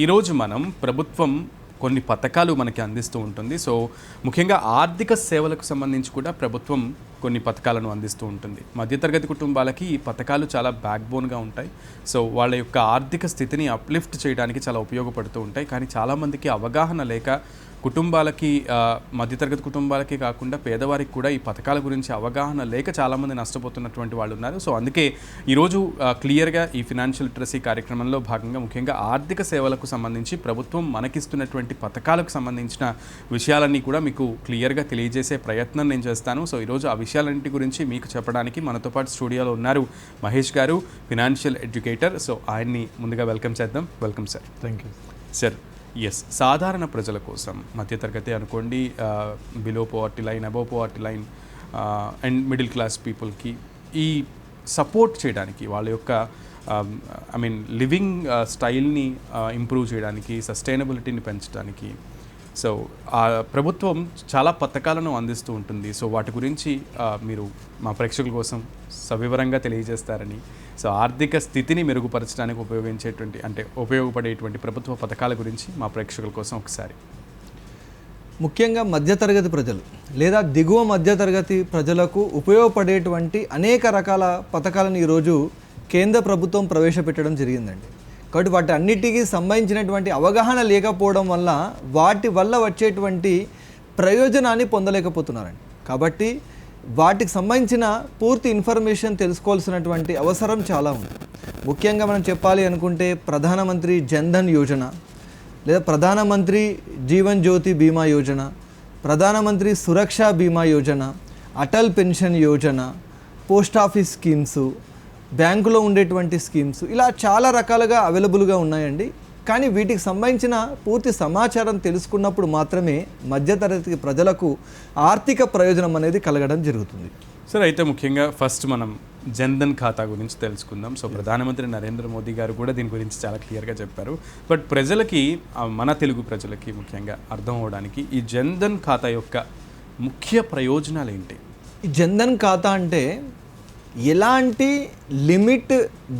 ఈరోజు మనం ప్రభుత్వం కొన్ని పథకాలు మనకి అందిస్తూ ఉంటుంది. సో ముఖ్యంగా ఆర్థిక సేవలకు సంబంధించి కూడా ప్రభుత్వం కొన్ని పథకాలను అందిస్తూ ఉంటుంది. మధ్యతరగతి కుటుంబాలకి ఈ పథకాలు చాలా బ్యాక్ బోన్గా ఉంటాయి. సో వాళ్ళ యొక్క ఆర్థిక స్థితిని అప్లిఫ్ట్ చేయడానికి చాలా ఉపయోగపడుతూ ఉంటాయి. కానీ చాలామందికి అవగాహన లేక కుటుంబాలకి మధ్యతరగతి కుటుంబాలకి కాకుండా పేదవారికి కూడా ఈ పథకాల గురించి అవగాహన లేక చాలామంది నష్టపోతున్నటువంటి వాళ్ళు ఉన్నారు. సో అందుకే ఈరోజు క్లియర్గా ఈ ఫినాన్షియల్ లిటరసీ కార్యక్రమంలో భాగంగా ముఖ్యంగా ఆర్థిక సేవలకు సంబంధించి ప్రభుత్వం మనకిస్తున్నటువంటి పథకాలకు సంబంధించిన విషయాలన్నీ కూడా మీకు క్లియర్గా తెలియజేసే ప్రయత్నం నేను చేస్తాను. సో ఈరోజు ఆ విషయాలన్నింటి గురించి మీకు చెప్పడానికి మనతో పాటు స్టూడియోలో ఉన్నారు మహేష్ గారు, ఫినాన్షియల్ ఎడ్యుకేటర్. సో ఆయన్ని ముందుగా వెల్కమ్ చేద్దాం. Welcome sir. Thank you sir. Yes, సాధారణ ప్రజల కోసం మధ్యతరగతి అనుకోండి, below poverty line, above poverty line and middle class పీపుల్కి ఈ సపోర్ట్ చేయడానికి, వాళ్ళ యొక్క లివింగ్ స్టైల్ని ఇంప్రూవ్ చేయడానికి, సస్టైనబిలిటీని పెంచడానికి సో ప్రభుత్వం చాలా పథకాలను అందిస్తూ ఉంటుంది. సో వాటి గురించి మీరు మా ప్రేక్షకుల కోసం సవివరంగా తెలియజేస్తారని, సో ఆర్థిక స్థితిని మెరుగుపరచడానికి ఉపయోగపడేటువంటి ప్రభుత్వ పథకాల గురించి మా ప్రేక్షకుల కోసం ఒకసారి. ముఖ్యంగా మధ్యతరగతి ప్రజలు లేదా దిగువ మధ్యతరగతి ప్రజలకు ఉపయోగపడేటువంటి అనేక రకాల పథకాలను ఈరోజు కేంద్ర ప్రభుత్వం ప్రవేశపెట్టడం జరిగిందండి. కాబట్టి వాటి అన్నిటికీ సంబంధించినటువంటి అవగాహన లేకపోవడం వల్ల వాటి వల్ల వచ్చేటువంటి ప్రయోజనాన్ని పొందలేకపోతున్నారండి. కాబట్టి వాటికి సంబంధించిన పూర్తి ఇన్ఫర్మేషన్ తెలుసుకోవాల్సినటువంటి అవసరం చాలా ఉంది. ముఖ్యంగా మనం చెప్పాలి అనుకుంటే ప్రధానమంత్రి జన్ధన్ యోజన, లేదా ప్రధానమంత్రి జీవన్ జ్యోతి బీమా యోజన, ప్రధానమంత్రి సురక్షా బీమా Yojana, Atal pension Yojana, post office schemes, బ్యాంకులో ఉండేటువంటి స్కీమ్స్, ఇలా చాలా రకాలుగా అవైలబుల్గా ఉన్నాయండి. కానీ వీటికి సంబంధించిన పూర్తి సమాచారం తెలుసుకున్నప్పుడు మాత్రమే మధ్యతరగతి ప్రజలకు ఆర్థిక ప్రయోజనం అనేది కలగడం జరుగుతుంది. సార్, అయితే ముఖ్యంగా ఫస్ట్ మనం జన్ధన్ ఖాతా గురించి తెలుసుకుందాం. సో ప్రధానమంత్రి నరేంద్ర మోదీ గారు కూడా దీని గురించి చాలా క్లియర్గా చెప్పారు. బట్ ప్రజలకి, మన తెలుగు ప్రజలకి ముఖ్యంగా అర్థం అవ్వడానికి ఈ జన్ధన్ ఖాతా యొక్క ముఖ్య ప్రయోజనాలు ఏంటి? ఈ జన్ధన్ ఖాతా అంటే ఎలాంటి లిమిట్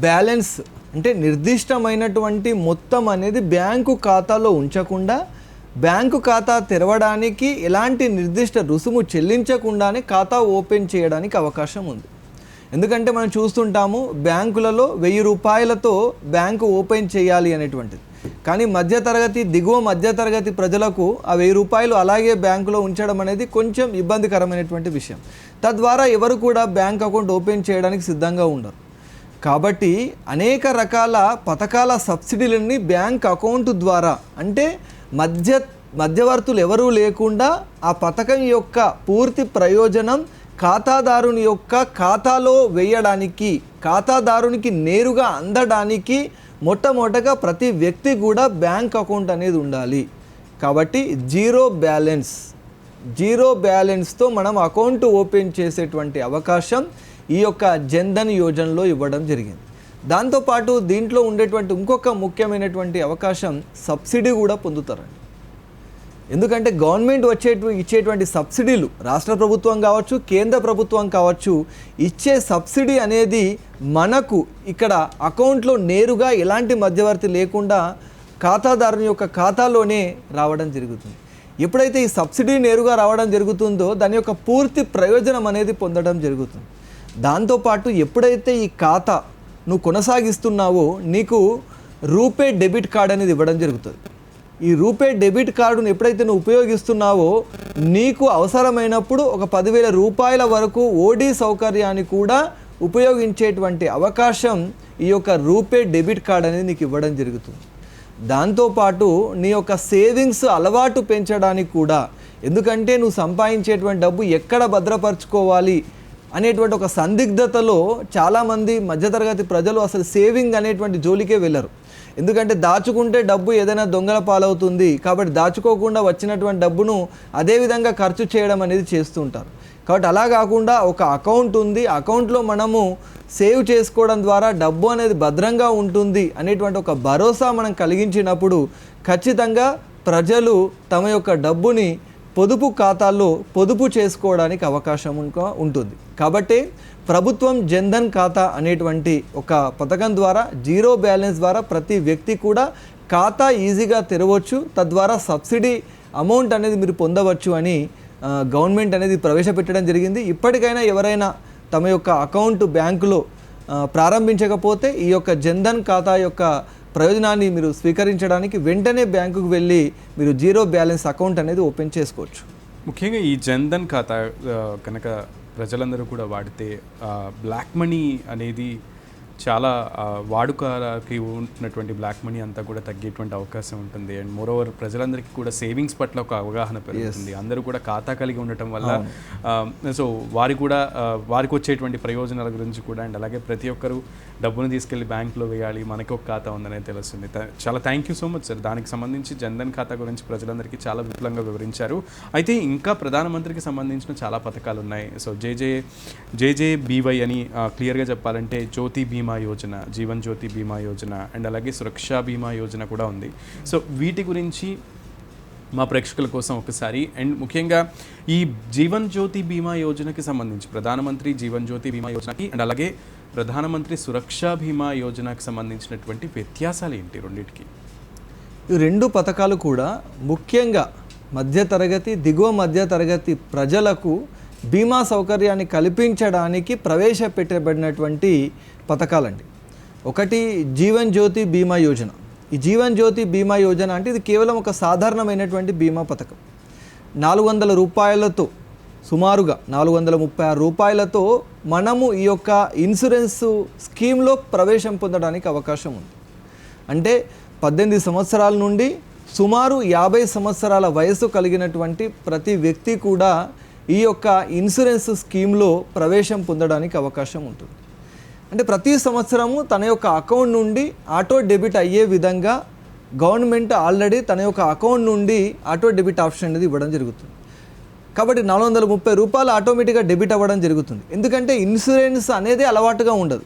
బ్యాలెన్స్ అంటే నిర్దిష్టమైనటువంటి మొత్తం అనేది బ్యాంకు ఖాతాలో ఉంచకుండా, బ్యాంకు ఖాతా తెరవడానికి ఎలాంటి నిర్దిష్ట రుసుము చెల్లించకుండానే ఖాతా ఓపెన్ చేయడానికి అవకాశం ఉంది. ఎందుకంటే మనం చూస్తుంటాము బ్యాంకులలో 1000 రూపాయలతో బ్యాంకు ఓపెన్ చేయాలి అనేటువంటిది. కానీ దిగువ మధ్యతరగతి ప్రజలకు ఆ 1000 రూపాయలు అలాగే బ్యాంకులో ఉంచడం అనేది కొంచెం ఇబ్బందికరమైనటువంటి విషయం. తద్వారా ఎవరు కూడా బ్యాంక్ అకౌంట్ ఓపెన్ చేయడానికి సిద్ధంగా ఉండరు. కాబట్టి అనేక రకాల పథకాల సబ్సిడీలని బ్యాంక్ అకౌంట్ ద్వారా, అంటే మధ్యవర్తులు ఎవరూ లేకుండా ఆ పథకం యొక్క పూర్తి ప్రయోజనం ఖాతాదారుని యొక్క ఖాతాలో వేయడానికి, ఖాతాదారునికి నేరుగా అందడానికి మొట్టమొదటగా ప్రతి వ్యక్తి కూడా బ్యాంక్ అకౌంట్ అనేది ఉండాలి. కాబట్టి జీరో బ్యాలెన్స్తో మనం అకౌంట్ ఓపెన్ చేసేటువంటి అవకాశం ఈ యొక్క జన్ధన్ యోజనలో ఇవ్వడం జరిగింది. దాంతోపాటు దీంట్లో ఉండేటువంటి ఇంకొక ముఖ్యమైనటువంటి అవకాశం సబ్సిడీ కూడా పొందుతారండి. ఎందుకంటే గవర్నమెంట్ ఇచ్చేటువంటి సబ్సిడీలు, రాష్ట్ర ప్రభుత్వం కావచ్చు, కేంద్ర ప్రభుత్వం కావచ్చు, ఇచ్చే సబ్సిడీ అనేది మనకు ఇక్కడ అకౌంట్లో నేరుగా ఎలాంటి మధ్యవర్తి లేకుండా ఖాతాదారుని యొక్క ఖాతాలోనే రావడం జరుగుతుంది. ఎప్పుడైతే ఈ సబ్సిడీ నేరుగా రావడం జరుగుతుందో దాని యొక్క పూర్తి ప్రయోజనం అనేది పొందడం జరుగుతుంది. దాంతోపాటు ఎప్పుడైతే ఈ ఖాతా నువ్వు కొనసాగిస్తున్నావో నీకు రూపే డెబిట్ కార్డ్ అనేది ఇవ్వడం జరుగుతుంది. ఈ రూపే డెబిట్ కార్డును ఎప్పుడైతే నువ్వు ఉపయోగిస్తున్నావో నీకు అవసరమైనప్పుడు ఒక 10,000 రూపాయల వరకు ఓడీ సౌకర్యాన్ని కూడా ఉపయోగించేటువంటి అవకాశం ఈ యొక్క రూపే డెబిట్ కార్డ్ అనేది నీకు ఇవ్వడం జరుగుతుంది. దాంతోపాటు నీ యొక్క సేవింగ్స్ అలవాటు పెంచడానికి కూడా, ఎందుకంటే నువ్వు సంపాదించేటువంటి డబ్బు ఎక్కడ భద్రపరచుకోవాలి అనేటువంటి ఒక సందిగ్ధతలో చాలామంది మధ్యతరగతి ప్రజలు అసలు సేవింగ్ అనేటువంటి జోలికే వెళ్ళరు. ఎందుకంటే దాచుకుంటే డబ్బు ఏదైనా దొంగల పాలవుతుంది, కాబట్టి దాచుకోకుండా వచ్చినటువంటి డబ్బును అదేవిధంగా ఖర్చు చేయడం అనేది చేస్తూ ఉంటారు. కాబట్టి అలా కాకుండా ఒక అకౌంట్ ఉంది, అకౌంట్లో మనము సేవ్ చేసుకోవడం ద్వారా డబ్బు అనేది భద్రంగా ఉంటుంది అనేటువంటి ఒక భరోసా మనం కలిగించినప్పుడు ఖచ్చితంగా ప్రజలు తమ యొక్క డబ్బుని పొదుపు ఖాతాల్లో పొదుపు చేసుకోవడానికి అవకాశం ఉంటుంది. కాబట్టి ప్రభుత్వం జన్ధన్ ఖాతా అనేటువంటి ఒక పథకం ద్వారా జీరో బ్యాలెన్స్ ద్వారా ప్రతి వ్యక్తి కూడా ఖాతా ఈజీగా తెరవచ్చు, తద్వారా సబ్సిడీ అమౌంట్ అనేది మీరు పొందవచ్చు అని గవర్నమెంట్ అనేది ప్రవేశపెట్టడం జరిగింది. ఇప్పటికైనా ఎవరైనా తమ యొక్క అకౌంట్ బ్యాంకులో ప్రారంభించకపోతే ఈ యొక్క జన్ధన్ ఖాతా యొక్క ప్రయోజనాన్ని మీరు స్వీకరించడానికి వెంటనే బ్యాంకుకు వెళ్ళి మీరు జీరో బ్యాలెన్స్ అకౌంట్ అనేది ఓపెన్ చేసుకోవచ్చు. ముఖ్యంగా ఈ జన్ధన్ ఖాతా కనుక ప్రజలందరూ కూడా వాడితే బ్లాక్ మనీ అనేది చాలా వాడుకకి ఉన్నటువంటి బ్లాక్ మనీ అంతా కూడా తగ్గేటువంటి అవకాశం ఉంటుంది. అండ్ మోరోవర్ ప్రజలందరికీ కూడా సేవింగ్స్ పట్ల ఒక అవగాహన పెరుగుతుంది. అందరూ కూడా ఖాతా కలిగి ఉండటం వల్ల సో వారికి వచ్చేటువంటి ప్రయోజనాల గురించి కూడా అండ్ అలాగే ప్రతి ఒక్కరూ డబ్బును తీసుకెళ్లి బ్యాంకులో వేయాలి, మనకి ఒక ఖాతా ఉందనే తెలుస్తుంది. చాలా thank you so much sir. దానికి సంబంధించి జన్ధన్ ఖాతా గురించి ప్రజలందరికీ చాలా విపులంగా వివరించారు. అయితే ఇంకా ప్రధానమంత్రికి సంబంధించిన చాలా పథకాలు ఉన్నాయి. సో జేజేబీవై అని క్లియర్గా చెప్పాలంటే జ్యోతి బీమా యోజన, జీవన్ జ్యోతి బీమా యోజన అండ్ అలాగే సురక్షా బీమా యోజన కూడా ఉంది. సో వీటి గురించి మా ప్రేక్షకుల కోసం ఒకసారి అండ్ ముఖ్యంగా ఈ జీవన్ జ్యోతి బీమా యోజనకి సంబంధించి ప్రధానమంత్రి జీవన్ జ్యోతి బీమా యోజనకి అండ్ అలాగే ప్రధానమంత్రి సురక్షా బీమా యోజనకి సంబంధించినటువంటి వ్యత్యాసాలు ఏంటి రెండింటికి? ఈ రెండు పథకాలు కూడా ముఖ్యంగా మధ్యతరగతి, దిగువ మధ్యతరగతి ప్రజలకు బీమా సౌకర్యాన్ని కల్పించడానికి ప్రవేశపెట్టబడినటువంటి పథకాలండి. ఒకటి జీవన్ జ్యోతి బీమా యోజన. ఈ జీవన్ జ్యోతి బీమా యోజన అంటే ఇది కేవలం ఒక సాధారణమైనటువంటి బీమా పథకం. 400 రూపాయలతో, సుమారుగా 436 రూపాయలతో మనము ఈ యొక్క ఇన్సూరెన్స్ స్కీమ్లో ప్రవేశం పొందడానికి అవకాశం ఉంది. అంటే 18 సంవత్సరాల నుండి సుమారు 50 సంవత్సరాల వయసు కలిగినటువంటి ప్రతి వ్యక్తి కూడా ఈ యొక్క ఇన్సూరెన్స్ స్కీమ్లో ప్రవేశం పొందడానికి అవకాశం ఉంటుంది. అంటే ప్రతి సంవత్సరము తన యొక్క అకౌంట్ నుండి ఆటో డెబిట్ అయ్యే విధంగా గవర్నమెంట్ ఆల్రెడీ తన యొక్క అకౌంట్ నుండి ఆటో డెబిట్ ఆప్షన్ అనేది ఇవ్వడం జరుగుతుంది. కాబట్టి 430 రూపాయలు ఆటోమేటిక్గా డెబిట్ అవ్వడం జరుగుతుంది. ఎందుకంటే ఇన్సూరెన్స్ అనేది అలవాటుగా ఉండదు.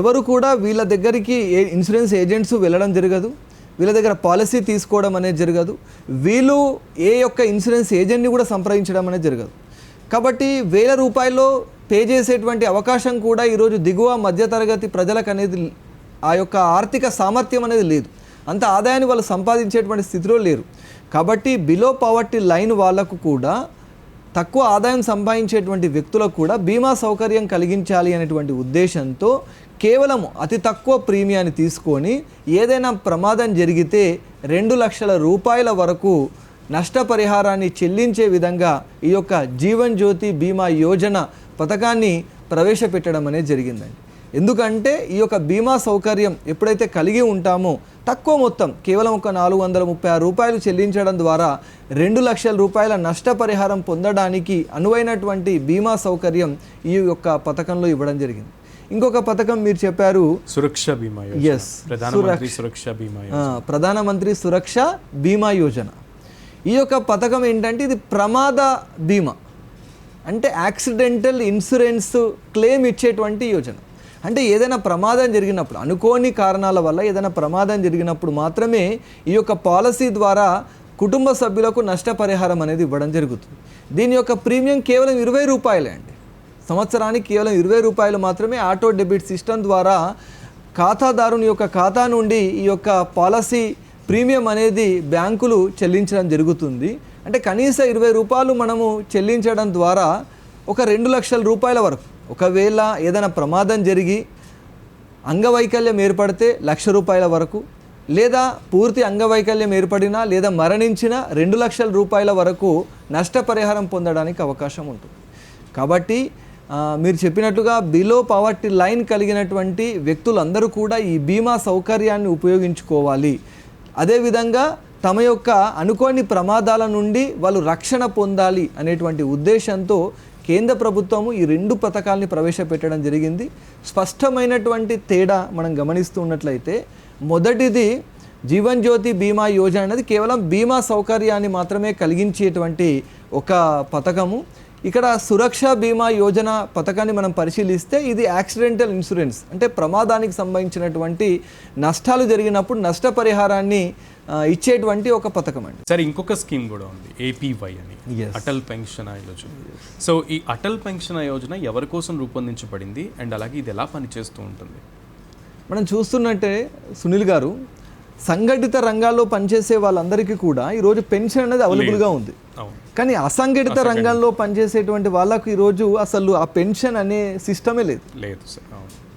ఎవరు కూడా వీళ్ళ దగ్గరికి ఇన్సూరెన్స్ ఏజెంట్స్ వెళ్ళడం జరగదు, వీళ్ళ దగ్గర పాలసీ తీసుకోవడం అనేది జరగదు, వీళ్ళు ఏ యొక్క ఇన్సూరెన్స్ ఏజెంట్ని కూడా సంప్రదించడం అనేది జరగదు. కాబట్టి 1000 రూపాయలు పే చేసేటువంటి అవకాశం కూడా ఈరోజు దిగువ మధ్యతరగతి ప్రజలకు అనేది ఆ యొక్క ఆర్థిక సామర్థ్యం అనేది లేదు, అంత ఆదాయాన్ని వాళ్ళు సంపాదించేటువంటి స్థితిలో లేరు. కాబట్టి బిలో పావర్టీ లైన్ వాళ్ళకు కూడా, తక్కువ ఆదాయం సంపాదించేటువంటి వ్యక్తులకు కూడా బీమా సౌకర్యం కలిగించాలి అనేటువంటి ఉద్దేశంతో కేవలం అతి తక్కువ ప్రీమియాన్ని తీసుకొని ఏదైనా ప్రమాదం జరిగితే 2 లక్షల రూపాయల వరకు నష్టపరిహారాన్ని చెల్లించే విధంగా ఈ యొక్క జీవన్ జ్యోతి బీమా యోజన పథకాన్ని ప్రవేశపెట్టడం అనేది జరిగిందండి. ఎందుకంటే ఈ యొక్క బీమా సౌకర్యం ఎప్పుడైతే కలిగి ఉంటామో తక్కువ మొత్తం, కేవలం ఒక 436 రూపాయలు చెల్లించడం ద్వారా 2 లక్షల రూపాయల నష్టపరిహారం పొందడానికి అనువైనటువంటి బీమా సౌకర్యం ఈ యొక్క పథకంలో ఇవ్వడం జరిగింది. ఇంకొక పథకం మీరు చెప్పారు సురక్ష బీమా యోజన. ఎస్, ప్రధానమంత్రి సురక్ష బీమా యోజన. ఈ యొక్క పథకం ఏంటంటే ఇది ప్రమాద బీమా, అంటే యాక్సిడెంటల్ ఇన్సూరెన్స్ క్లెయిమ్ ఇచ్చేటువంటి యోజన. అంటే ఏదైనా ప్రమాదం జరిగినప్పుడు, అనుకోని కారణాల వల్ల ఏదైనా ప్రమాదం జరిగినప్పుడు మాత్రమే ఈ యొక్క పాలసీ ద్వారా కుటుంబ సభ్యులకు నష్టపరిహారం అనేది ఇవ్వడం జరుగుతుంది. దీని యొక్క ప్రీమియం కేవలం 20 రూపాయలే అండి. సంవత్సరానికి కేవలం 20 రూపాయలు మాత్రమే ఆటో డెబిట్ సిస్టమ్ ద్వారా ఖాతాదారుని యొక్క ఖాతా నుండి ఈ యొక్క పాలసీ ప్రీమియం అనేది బ్యాంకులు చెల్లించడం జరుగుతుంది. అంటే కనీస 20 రూపాయలు మనము చెల్లించడం ద్వారా ఒక 2 లక్షల రూపాయల వరకు, ఒకవేళ ఏదైనా ప్రమాదం జరిగి అంగవైకల్యం ఏర్పడితే 1 లక్ష రూపాయల వరకు, లేదా పూర్తి అంగవైకల్యం ఏర్పడినా లేదా మరణించిన 2 లక్షల రూపాయల వరకు నష్టపరిహారం పొందడానికి అవకాశం ఉంటుంది. కాబట్టి మీరు చెప్పినట్టుగా బిలో పావర్టీ లైన్ కలిగినటువంటి వ్యక్తులందరూ కూడా ఈ బీమా సౌకర్యాన్ని ఉపయోగించుకోవాలి. అదేవిధంగా తమ యొక్క అనుకోని ప్రమాదాల నుండి వాళ్ళు రక్షణ పొందాలి అనేటువంటి ఉద్దేశంతో కేంద్ర ప్రభుత్వము ఈ 2 పథకాలని ప్రవేశపెట్టడం జరిగింది. స్పష్టమైనటువంటి తేడా మనం గమనిస్తూ ఉన్నట్లయితే, మొదటిది జీవన్ జ్యోతి బీమా యోజన అనేది కేవలం బీమా సౌకర్యాన్ని మాత్రమే కలిగించేటువంటి ఒక పథకము. ఇక్కడ సురక్ష బీమా యోజన పథకాన్ని మనం పరిశీలిస్తే ఇది యాక్సిడెంటల్ ఇన్సూరెన్స్, అంటే ప్రమాదానికి సంబంధించినటువంటి నష్టాలు జరిగినప్పుడు నష్టపరిహారాన్ని ఇచ్చేటువంటి ఒక పథకం అండి. సరే, ఇంకొక స్కీమ్ కూడా ఉంది, ఏపీవై అని, అటల్ పెన్షన్ యోజన. సో ఈ అటల్ పెన్షన్ యోజన ఎవరి కోసం రూపొందించబడింది అండ్ అలాగే ఇది ఎలా పనిచేస్తూ ఉంటుంది? మనం చూస్తున్నట్టే సునీల్ గారు, సంఘటిత రంగాల్లో పనిచేసే వాళ్ళందరికీ కూడా ఈరోజు పెన్షన్ అనేది అవైలబుల్గా ఉంది. కానీ అసంఘటిత రంగంలో పనిచేసేటువంటి వాళ్ళకు ఈరోజు అసలు ఆ పెన్షన్ అనే సిస్టమే లేదు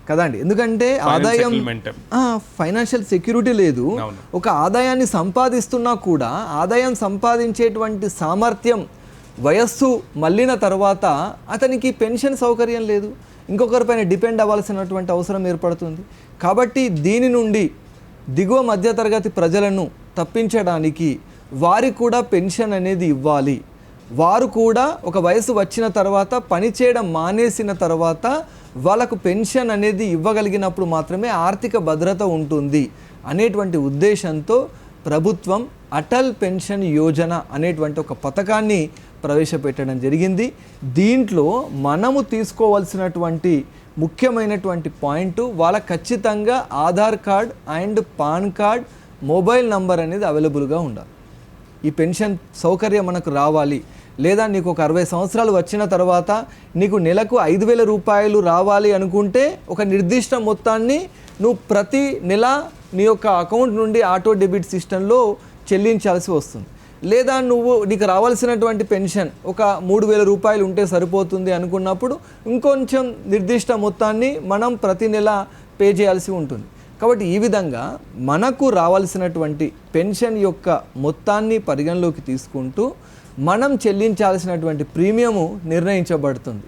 కదండి. ఎందుకంటే ఆదాయం, ఫైనాన్షియల్ సెక్యూరిటీ లేదు. ఒక ఆదాయాన్ని సంపాదిస్తున్నా కూడా ఆదాయం సంపాదించేటువంటి సామర్థ్యం, వయస్సు మళ్ళిన తర్వాత అతనికి పెన్షన్ సౌకర్యం లేదు, ఇంకొకరిపైన డిపెండ్ అవ్వాల్సినటువంటి అవసరం ఏర్పడుతుంది. కాబట్టి దీని నుండి దిగువ మధ్యతరగతి ప్రజలను తప్పించడానికి వారికి కూడా పెన్షన్ అనేది ఇవ్వాలి. వారు కూడా ఒక వయసు వచ్చిన తర్వాత పనిచేయడం మానేసిన తర్వాత వాళ్ళకు పెన్షన్ అనేది ఇవ్వగలిగినప్పుడు మాత్రమే ఆర్థిక భద్రత ఉంటుంది అనేటువంటి ఉద్దేశంతో ప్రభుత్వం అటల్ పెన్షన్ యోజన అనేటువంటి ఒక పథకాన్ని ప్రవేశపెట్టడం జరిగింది. దీంట్లో మనము తీసుకోవాల్సినటువంటి ముఖ్యమైనటువంటి పాయింట్, వాళ్ళకి ఖచ్చితంగా Aadhaar card and pan card, mobile number అనేది అవైలబుల్గా ఉండాలి. ఈ పెన్షన్ సౌకర్యం మనకు రావాలి. లేదా నీకు ఒక 60 సంవత్సరాలు వచ్చిన తర్వాత నీకు నెలకు 5,000 రూపాయలు రావాలి అనుకుంటే ఒక నిర్దిష్ట మొత్తాన్ని నువ్వు ప్రతి నెల నీ యొక్క అకౌంట్ నుండి ఆటో డెబిట్ సిస్టంలో చెల్లించాల్సి వస్తుంది. లేదా నీకు రావాల్సినటువంటి పెన్షన్ ఒక 3,000 రూపాయలు ఉంటే సరిపోతుంది అనుకున్నప్పుడు ఇంకొంచెం నిర్దిష్ట మొత్తాన్ని మనం ప్రతి నెల పే చేయాల్సి ఉంటుంది. కాబట్టి ఈ విధంగా మనకు రావాల్సినటువంటి పెన్షన్ యొక్క మొత్తాన్ని పరిగణలోకి తీసుకుంటూ మనం చెల్లించాల్సినటువంటి ప్రీమియము నిర్ణయించబడుతుంది.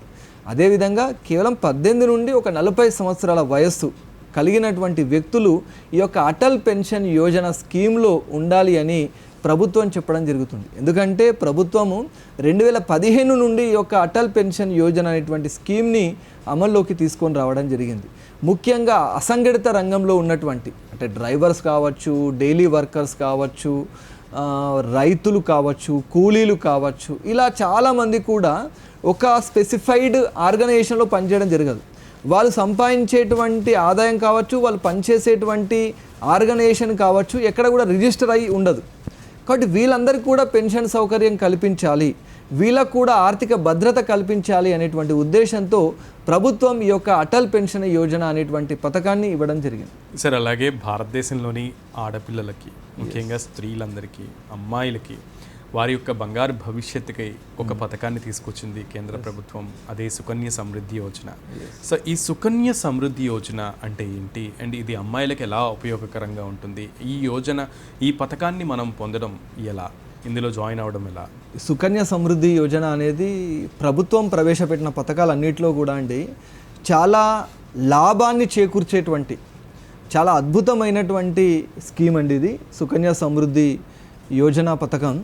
అదేవిధంగా కేవలం 18 నుండి ఒక 40 సంవత్సరాల వయస్సు కలిగినటువంటి వ్యక్తులు ఈ యొక్క అటల్ పెన్షన్ యోజన స్కీమ్లో ఉండాలి అని ప్రభుత్వం చెప్పడం జరుగుతుంది. ఎందుకంటే ప్రభుత్వము 2015 నుండి ఈ యొక్క అటల్ పెన్షన్ యోజన అనేటువంటి స్కీమ్ని అమల్లోకి తీసుకొని రావడం జరిగింది. ముఖ్యంగా అసంఘటిత రంగంలో ఉన్నటువంటి అంటే డ్రైవర్స్ కావచ్చు, డైలీ వర్కర్స్ కావచ్చు, రైతులు కావచ్చు, కూలీలు కావచ్చు, ఇలా చాలామంది కూడా ఒక స్పెసిఫైడ్ ఆర్గనైజేషన్లో పనిచేయడం జరగదు. వాళ్ళు సంపాదించేటువంటి ఆదాయం కావచ్చు, వాళ్ళు పనిచేసేటువంటి ఆర్గనైజేషన్ కావచ్చు, ఎక్కడ కూడా రిజిస్టర్ అయి ఉండదు. కాబట్టి వీళ్ళందరికీ కూడా పెన్షన్ సౌకర్యం కల్పించాలి, వీళ్ళకు కూడా ఆర్థిక భద్రత కల్పించాలి అనేటువంటి ఉద్దేశంతో ప్రభుత్వం ఈ యొక్క అటల్ పెన్షన్ యోజన అనేటువంటి పథకాన్ని ఇవ్వడం జరిగింది. సార్, అలాగే భారతదేశంలోని ఆడపిల్లలకి, ముఖ్యంగా స్త్రీలందరికీ, అమ్మాయిలకి వారి యొక్క బంగారు భవిష్యత్తుకై ఒక పథకాన్ని తీసుకొచ్చింది కేంద్ర ప్రభుత్వం, అదే సుకన్య సమృద్ధి యోజన. సో ఈ సుకన్య సమృద్ధి యోజన అంటే ఏంటి అండ్ ఇది అమ్మాయిలకు ఎలా ఉపయోగకరంగా ఉంటుంది? ఈ పథకాన్ని మనం పొందడం ఎలా, ఇందులో జాయిన్ అవ్వడం ఎలా? సుకన్య సమృద్ధి యోజన అనేది ప్రభుత్వం ప్రవేశపెట్టిన పథకాలన్నింటిలో కూడా అండి చాలా లాభాన్ని చేకూర్చేటువంటి చాలా అద్భుతమైనటువంటి స్కీమ్ అండి ఇది సుకన్య సమృద్ధి యోజన పథకం.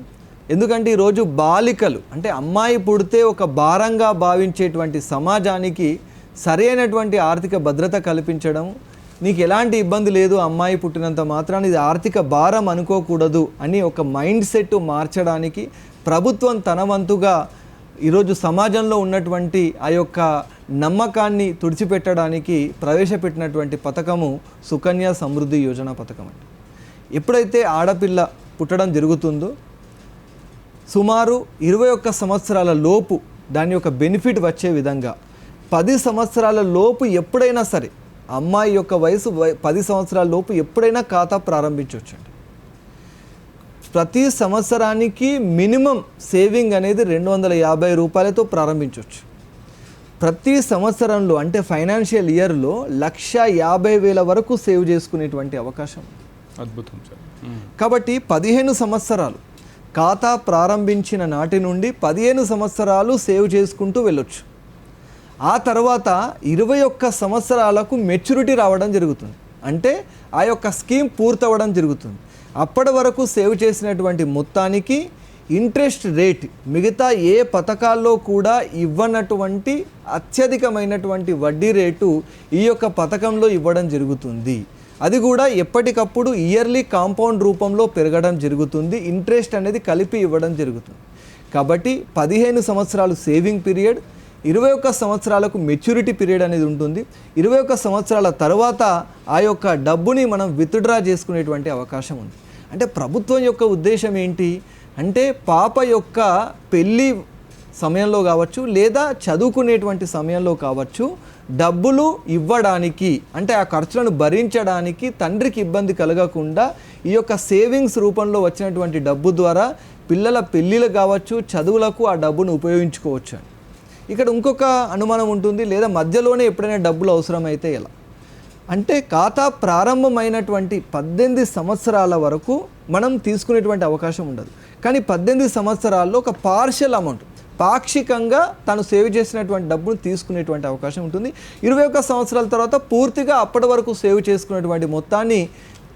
ఎందుకంటే ఈరోజు బాలికలు అంటే అమ్మాయి పుడితే ఒక భారంగా భావించేటువంటి సమాజానికి సరైనటువంటి ఆర్థిక భద్రత కల్పించడం, నీకు ఎలాంటి ఇబ్బంది లేదు అమ్మాయి పుట్టినంత మాత్రాన ఇది ఆర్థిక భారం అనుకోకూడదు అని ఒక మైండ్ సెట్ మార్చడానికి ప్రభుత్వం తన వంతుగా ఈరోజు సమాజంలో ఉన్నటువంటి ఆ యొక్క నమ్మకాన్ని తుడిచిపెట్టడానికి ప్రవేశపెట్టినటువంటి పథకము సుకన్య సమృద్ధి యోజన పథకం అండి. ఎప్పుడైతే ఆడపిల్ల పుట్టడం జరుగుతుందో సుమారు 21 సంవత్సరాల లోపు దాని యొక్క బెనిఫిట్ వచ్చే విధంగా 10 సంవత్సరాల లోపు ఎప్పుడైనా సరే అమ్మాయి యొక్క వయసు 10 సంవత్సరాల లోపు ఎప్పుడైనా ఖాతా ప్రారంభించవచ్చండి. ప్రతి సంవత్సరానికి మినిమం సేవింగ్ అనేది 250 రూపాయలతో ప్రారంభించవచ్చు. ప్రతి సంవత్సరంలో అంటే ఫైనాన్షియల్ ఇయర్లో 1,50,000 వరకు సేవ్ చేసుకునేటువంటి అవకాశం. అద్భుతం సార్. కాబట్టి 15 సంవత్సరాలు ఖాతా ప్రారంభించిన నాటి నుండి 15 సంవత్సరాలు సేవ్ చేసుకుంటూ వెళ్ళొచ్చు. ఆ తర్వాత 21 సంవత్సరాలకు మెచ్యూరిటీ రావడం జరుగుతుంది, అంటే ఆ యొక్క స్కీమ్ పూర్తవడం జరుగుతుంది. అప్పటి వరకు సేవ్ చేసినటువంటి మొత్తానికి ఇంట్రెస్ట్ రేట్ మిగతా ఏ పథకాల్లో కూడా ఇవ్వనటువంటి అత్యధికమైనటువంటి వడ్డీ రేటు ఈ యొక్క పథకంలో ఇవ్వడం జరుగుతుంది. అది కూడా ఎప్పటికప్పుడు ఇయర్లీ కాంపౌండ్ రూపంలో పెరగడం జరుగుతుంది, ఇంట్రెస్ట్ అనేది కలిపి ఇవ్వడం జరుగుతుంది. కాబట్టి 15 సంవత్సరాలు సేవింగ్ పీరియడ్, 21 సంవత్సరాలకు మెచ్యూరిటీ పీరియడ్ అనేది ఉంటుంది. 21 సంవత్సరాల తర్వాత ఆ యొక్క డబ్బుని మనం విత్డ్రా చేసుకునేటువంటి అవకాశం ఉంది. అంటే ప్రభుత్వం యొక్క ఉద్దేశం ఏంటి అంటే పాప యొక్క పెళ్ళి సమయంలో కావచ్చు, లేదా చదువుకునేటువంటి సమయంలో కావచ్చు, డబ్బులు ఇవ్వడానికి అంటే ఆ ఖర్చులను భరించడానికి తండ్రికి ఇబ్బంది కలగకుండా ఈ యొక్క సేవింగ్స్ రూపంలో వచ్చినటువంటి డబ్బు ద్వారా పిల్లల పెళ్ళిళ్ళు కావచ్చు, చదువులకు ఆ డబ్బును ఉపయోగించుకోవచ్చు అని. ఇక్కడ ఇంకొక అనుమానం ఉంటుంది, లేదా మధ్యలోనే ఎప్పుడైనా డబ్బులు అవసరమైతే ఎలా అంటే ఖాతా ప్రారంభమైనటువంటి 18 సంవత్సరాల వరకు మనం తీసుకునేటువంటి అవకాశం ఉండదు. కానీ 18 సంవత్సరాల్లో ఒక పార్షియల్ అమౌంట్ పాక్షికంగా తను సేవ్ చేసినటువంటి డబ్బును తీసుకునేటువంటి అవకాశం ఉంటుంది. 21 సంవత్సరాల తర్వాత పూర్తిగా అప్పటి వరకు సేవ్ చేసుకునేటువంటి మొత్తాన్ని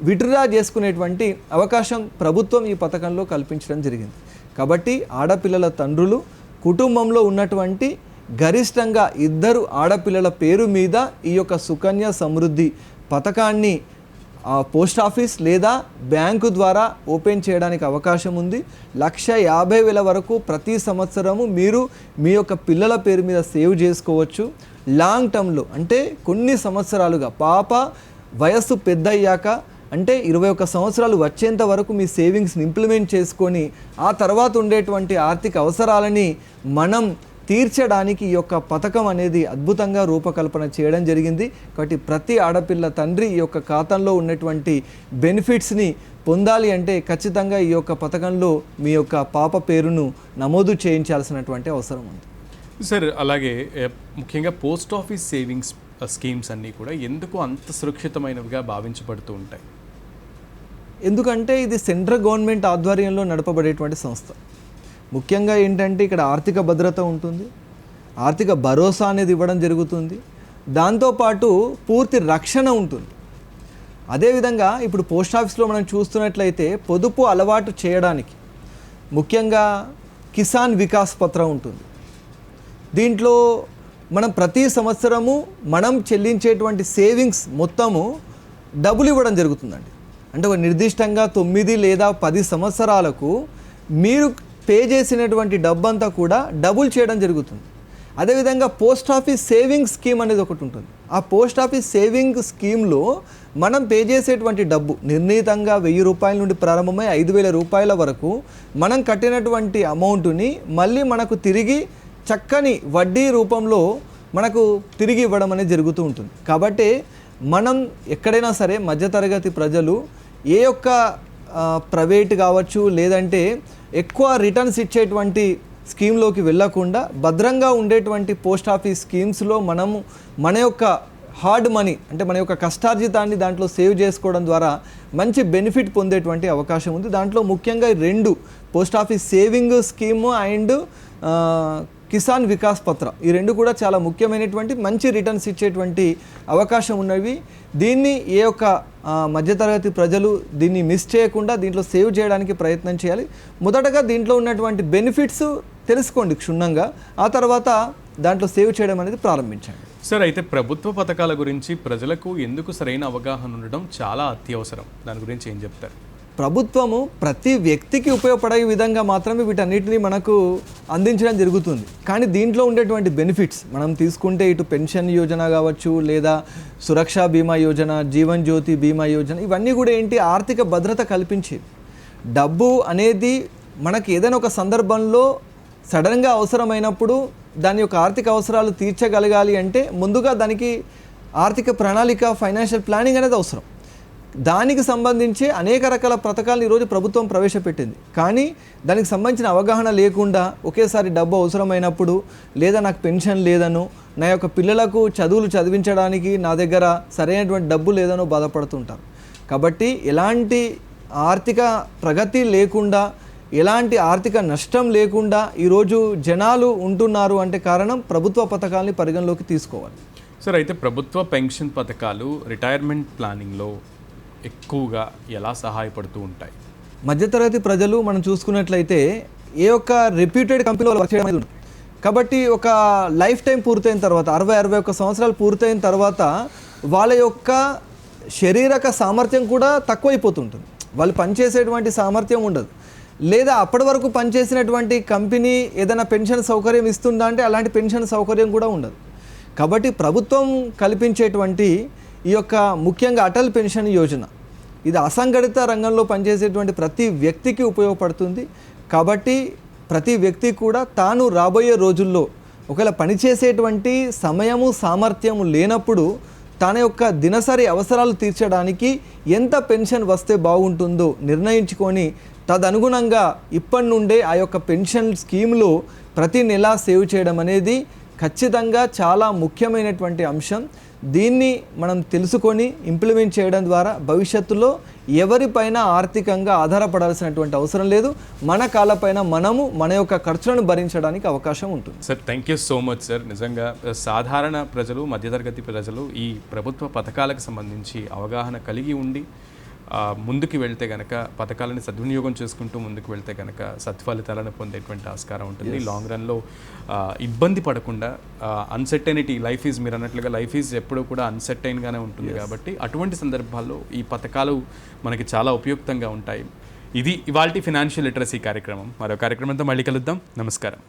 విత్డ్రా చేసుకునేటువంటి అవకాశం ప్రభుత్వం ఈ పథకంలో కల్పించడం జరిగింది. కాబట్టి ఆడపిల్లల తండ్రులు కుటుంబంలో ఉన్నటువంటి గరిష్టంగా 2 ఆడపిల్లల పేరు మీద ఈ యొక్క సుకన్య సమృద్ధి పథకాన్ని పోస్ట్ ఆఫీస్ లేదా బ్యాంకు ద్వారా ఓపెన్ చేయడానికి అవకాశం ఉంది. 1,50,000 వరకు ప్రతి సంవత్సరము మీరు మీ యొక్క పిల్లల పేరు మీద సేవ్ చేసుకోవచ్చు. లాంగ్ టర్మ్లో అంటే కొన్ని సంవత్సరాలుగా పాప వయస్సు పెద్దయ్యాక అంటే 21 సంవత్సరాలు వచ్చేంత వరకు మీ సేవింగ్స్ని ఇంప్లిమెంట్ చేసుకొని ఆ తర్వాత ఉండేటువంటి ఆర్థిక అవసరాలని మనం తీర్చడానికి ఈ యొక్క పథకం అనేది అద్భుతంగా రూపకల్పన చేయడం జరిగింది. కాబట్టి ప్రతి ఆడపిల్ల తండ్రి ఈ యొక్క ఖాతాలో ఉన్నటువంటి బెనిఫిట్స్ని పొందాలి అంటే ఖచ్చితంగా ఈ యొక్క పథకంలో మీ యొక్క పాప పేరును నమోదు చేయించాల్సినటువంటి అవసరం ఉంది. సార్ అలాగే ముఖ్యంగా పోస్ట్ ఆఫీస్ సేవింగ్స్ స్కీమ్స్ అన్నీ కూడా ఎందుకు అంత సురక్షితమైనవిగా భావించబడుతూ ఉంటాయి? ఎందుకంటే ఇది సెంట్రల్ గవర్నమెంట్ ఆధ్వర్యంలో నడపబడేటువంటి సంస్థ. ముఖ్యంగా ఏంటంటే ఇక్కడ ఆర్థిక భద్రత ఉంటుంది, ఆర్థిక భరోసా అనేది ఇవ్వడం జరుగుతుంది, దాంతోపాటు పూర్తి రక్షణ ఉంటుంది. అదేవిధంగా ఇప్పుడు పోస్ట్ ఆఫీస్లో మనం చూస్తున్నట్లయితే పొదుపు అలవాటు చేయడానికి ముఖ్యంగా కిసాన్ వికాస్ పత్రం ఉంటుంది. దీంట్లో మనం ప్రతి సంవత్సరము మనం చెల్లించేటువంటి సేవింగ్స్ మొత్తము డబ్బులు ఇవ్వడం జరుగుతుందండి. అంటే ఒక నిర్దిష్టంగా 9 లేదా 10 సంవత్సరాలకు మీరు పే చేసినటువంటి డబ్బంతా కూడా డబుల్ చేయడం జరుగుతుంది. అదేవిధంగా పోస్ట్ ఆఫీస్ సేవింగ్ స్కీమ్ అనేది ఒకటి ఉంటుంది. ఆ పోస్ట్ ఆఫీస్ సేవింగ్ స్కీమ్లో మనం పే చేసేటువంటి డబ్బు నిర్ణీతంగా 1,000 రూపాయల నుండి ప్రారంభమై 5,000 రూపాయల వరకు మనం కట్టినటువంటి అమౌంట్ని మళ్ళీ మనకు తిరిగి చక్కని వడ్డీ రూపంలో మనకు తిరిగి ఇవ్వడం అనేది జరుగుతూ ఉంటుంది. కాబట్టి మనం ఎక్కడైనా సరే మధ్యతరగతి ప్రజలు ఏ యొక్క ప్రైవేట్ కావచ్చు లేదంటే ఎక్కువ రిటర్న్స్ ఇచ్చేటువంటి స్కీమ్లోకి వెళ్ళకుండా భద్రంగా ఉండేటువంటి పోస్ట్ ఆఫీస్ స్కీమ్స్లో మనము మన యొక్క హార్డ్ మనీ అంటే మన యొక్క కష్టార్జితాన్ని దాంట్లో సేవ్ చేసుకోవడం ద్వారా మంచి బెనిఫిట్ పొందేటువంటి అవకాశం ఉంది. దాంట్లో ముఖ్యంగా 2 post office saving scheme and Kisan Vikas పత్ర ఈ 2 కూడా చాలా ముఖ్యమైనటువంటి మంచి రిటర్న్స్ ఇచ్చేటువంటి అవకాశం ఉన్నవి. దీన్ని ఏ యొక్క మధ్యతరగతి ప్రజలు దీన్ని మిస్ చేయకుండా దీంట్లో సేవ్ చేయడానికి ప్రయత్నం చేయాలి. మొదటగా దీంట్లో ఉన్నటువంటి బెనిఫిట్స్ తెలుసుకోండి క్షుణ్ణంగా, ఆ తర్వాత దాంట్లో సేవ్ చేయడం అనేది ప్రారంభించండి. సార్ అయితే ప్రభుత్వ పథకాల గురించి ప్రజలకు ఎందుకు సరైన అవగాహన ఉండడం చాలా అత్యవసరం, దాని గురించి ఏం చెప్తారు? ప్రభుత్వము ప్రతి వ్యక్తికి ఉపయోగపడే విధంగా మాత్రమే వీటన్నిటిని మనకు అందించడం జరుగుతుంది. కానీ దీంట్లో ఉండేటువంటి బెనిఫిట్స్ మనం తీసుకుంటే ఇటు పెన్షన్ యోజన కావచ్చు, లేదా సురక్షా బీమా యోజన, జీవన్ జ్యోతి బీమా యోజన, ఇవన్నీ కూడా ఏంటి ఆర్థిక భద్రత కల్పించేవి. డబ్బు అనేది మనకి ఏదైనా ఒక సందర్భంలో సడన్గా అవసరమైనప్పుడు దాని యొక్క ఆర్థిక అవసరాలు తీర్చగలగాలి అంటే ముందుగా దానికి ఆర్థిక ప్రణాళిక ఫైనాన్షియల్ ప్లానింగ్ అనేది అవసరం. దానికి సంబంధించి అనేక రకాల పథకాలను ఈరోజు ప్రభుత్వం ప్రవేశపెట్టింది. కానీ దానికి సంబంధించిన అవగాహన లేకుండా ఒకేసారి డబ్బు అవసరమైనప్పుడు లేదా నాకు పెన్షన్ లేదనో నా యొక్క పిల్లలకు చదువులు చదివించడానికి నా దగ్గర సరైనటువంటి డబ్బు లేదనో బాధపడుతుంటారు. కాబట్టి ఎలాంటి ఆర్థిక ప్రగతి లేకుండా ఎలాంటి ఆర్థిక నష్టం లేకుండా ఈరోజు జనాలు ఉంటున్నారు అంటే కారణం ప్రభుత్వ పథకాలని పరిగణలోకి తీసుకోవాలి. సార్ అయితే ప్రభుత్వ పెన్షన్ పథకాలు రిటైర్మెంట్ ప్లానింగ్లో ఎక్కువగా ఎలా సహాయపడుతూ ఉంటాయి? మధ్యతరగతి ప్రజలు మనం చూసుకున్నట్లయితే ఏ ఒక్క రెప్యూటెడ్ కంపెనీలో వర్క్ చేయడం ఉంది. కాబట్టి ఒక లైఫ్ టైం పూర్తయిన తర్వాత 60-61 సంవత్సరాలు పూర్తయిన తర్వాత వాళ్ళ యొక్క శారీరక సామర్థ్యం కూడా తక్కువైపోతుంటుంది. వాళ్ళు పనిచేసేటువంటి సామర్థ్యం ఉండదు. లేదా అప్పటి వరకు పనిచేసినటువంటి కంపెనీ ఏదైనా పెన్షన్ సౌకర్యం ఇస్తుందా అంటే అలాంటి పెన్షన్ సౌకర్యం కూడా ఉండదు. కాబట్టి ప్రభుత్వం కల్పించేటువంటి ఈ యొక్క ముఖ్యంగా అటల్ పెన్షన్ యోజన ఇది అసంఘటిత రంగంలో పనిచేసేటువంటి ప్రతి వ్యక్తికి ఉపయోగపడుతుంది. కాబట్టి ప్రతి వ్యక్తి కూడా తాను రాబోయే రోజుల్లో ఒకవేళ పనిచేసేటువంటి సమయము సామర్థ్యము లేనప్పుడు తన యొక్క దినసరి అవసరాలు తీర్చడానికి ఎంత పెన్షన్ వస్తే బాగుంటుందో నిర్ణయించుకొని తదనుగుణంగా ఇప్పటి నుండే ఆ యొక్క పెన్షన్ స్కీమ్లో ప్రతి నెల సేవ్ చేయడం అనేది ఖచ్చితంగా చాలా ముఖ్యమైనటువంటి అంశం. దీన్ని మనం తెలుసుకొని ఇంప్లిమెంట్ చేయడం ద్వారా భవిష్యత్తులో ఎవరిపైన ఆర్థికంగా ఆధారపడాల్సినటువంటి అవసరం లేదు. మన కాళ్ళపైన మనము మన యొక్క ఖర్చులను భరించడానికి అవకాశం ఉంటుంది. Sir thank you so much sir. నిజంగా సాధారణ ప్రజలు, మధ్యతరగతి ప్రజలు ఈ ప్రభుత్వ పథకాలకు సంబంధించి అవగాహన కలిగి ఉండి ముందుకు వెళ్తే కనుక, పథకాలను సద్వినియోగం చేసుకుంటూ ముందుకు వెళ్తే కనుక సత్ఫలితాలను పొందేటువంటి ఆస్కారం ఉంటుంది. లాంగ్ రన్లో ఇబ్బంది పడకుండా అన్సర్టైనిటీ, లైఫ్ ఈజ్, మీరు అన్నట్లుగా లైఫ్ ఈజ్ ఎప్పుడూ కూడా అన్సర్టైన్గానే ఉంటుంది కాబట్టి అటువంటి సందర్భాల్లో ఈ పథకాలు మనకి చాలా ఉపయుక్తంగా ఉంటాయి. ఇది ఇవాల్టి ఫినాన్షియల్ లిటరసీ కార్యక్రమం. మరో కార్యక్రమంతో మళ్ళీ కలుద్దాం. నమస్కారం.